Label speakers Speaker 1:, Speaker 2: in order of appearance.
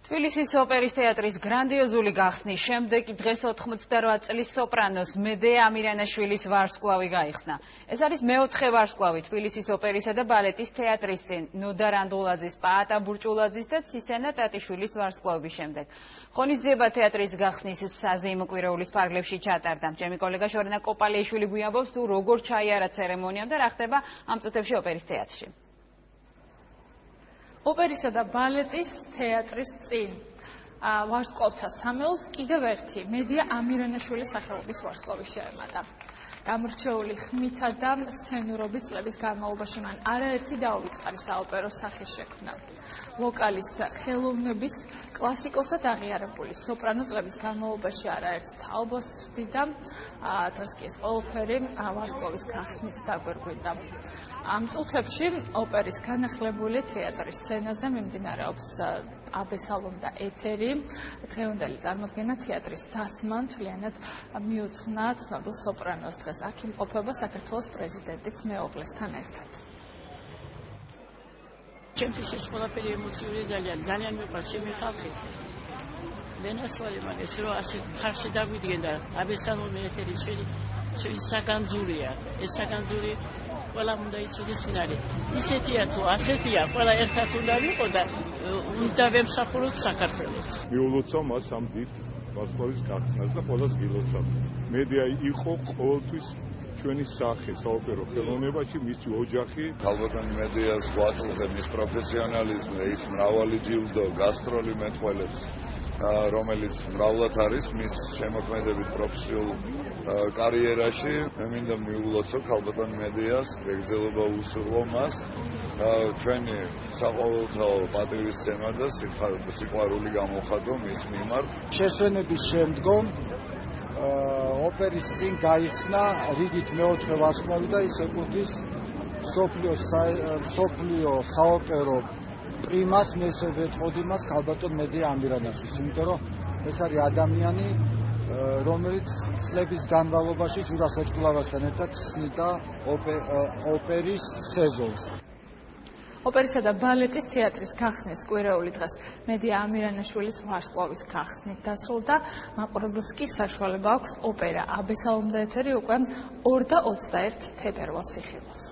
Speaker 1: თბილისის ოპერის თეატრის გრანდიოზული გახსნის შემდეგ დღეს 88 წლის სოპრანოს მედეა ამირანაშვილის ვარსკვლავი გაიხსნა. ეს არის მეოთხე ვარსკვლავი თბილისის ოპერისა და ბალეტის თეატრის წინ ნოდარ ანდულაძის, პაატა ბურჭულაძის და ცისენა ტატიშვილის ვარსკვლავების შემდეგ. ღონისძიება თეატრის გახსნის საზეიმო კვირეულის ფარგლებში ჩატარდა. ჩემი კოლეგა შორენა კოპალიაშვილი გვიამბობს თუ როგორ ჩაიარა ცერემონიამ და რა ხდება ამ წუთებში ოპერის თეატრში.
Speaker 2: ოპერისა და ბალეტის თეატრის წინ ვარსკვლავთა სამეულს კიდევ ერთი მედეა ამირანაშვილის სახელობის ვარსკვლავი შეემატა. გამორჩეული ხმითა და სცენურობით წლების განმავლობაში მან არაერთი დაუვიწყარი საოპერო სახის შექმნა. ვოკალის ხელოვნების კლასიკოსად აღიარებული სოპრანო წლების განმავლობაში არაერთ თაობას სვდიდა, დღეს კი ეს ყველაფერი ვარსკვლავის გახსნით დაგვირგვინდა. ამ წუთებში ოპერის განახლებული თეატრის სცენაზე მიმდინარეობს აბესალომ და ეთერი. დღევანდელი წარმოდგენა თეატრის დასმან მთლიანად მიუძღვნა ცნობილ სოპრანოს. დღეს აქ იმყოფება საქართველოს პრეზიდენტიც მეუღლესთან ერთად.
Speaker 3: ჩემთვის ეს ყველაფერი ემოციური ძალიან მიყვარს ჩემი ხალხი. მენასვალი მაგას რომ ასე ხარში დაგვიდგენდა აბესალომ ეთერი ჩვენი საგანძურია. ეს საგანძური ყველა უნდა იცოდეს ვინ არის. ისეთია თუ ასეთია, ყველა ერთად უნდა ვიყო და უნდა ვემსახუროთ საქართველოს.
Speaker 4: მიულოცა მას ამ დიდ ვარსკვლავის გახსნას და ყველას გილოცავ. მედეა იყო ყოველთვის ჩვენი სახე საოპერო ხელოვნებაში, მისი ოჯახი.
Speaker 5: ქალბატონ მედეას ღვაწლზე მის პროფესიონალიზმზე ის მრავალი ჯილდო გასტროლი მეტყველებს, რომელიც მრავლად არის მის შემოქმედებით პროფესიულ კარიერაში. მე მინდა მიულოცო ქალბატონ მედეას, მეგზელობა უსურვო მას, ჩვენი საყოველთაო პატივისცემა და სიყვარული გამოხატო მის მიმართ.
Speaker 6: შესვენების შემდგომ ოპერის წინ გაიხსნა რიგით მეოთხე ვარსკვლავი და ის ეკუთვნის მსოფლიო საოპერო პრიმას, მესვე ვეტყოდი მას ქალბატონ მედეა ამირანაშვილს, იმიტომ რომ ეს არის ადამიანი, რომელიც წლების განმავლობაში ზურას ეკვლავასთან ერთად ხსნიდა ოპერის სეზონს.
Speaker 2: ოპერისა და ბალეტის თეატრის გახსნის კვირეული დღეს მედეა ამირანაშვილის ვარსკვლავის გახსნით დასრულდა. მაყურებელს კი საშუალება აქვს ოპერა აბესალომ და ეთერი უკვე 2 და 21 თებერვალს იხილოს.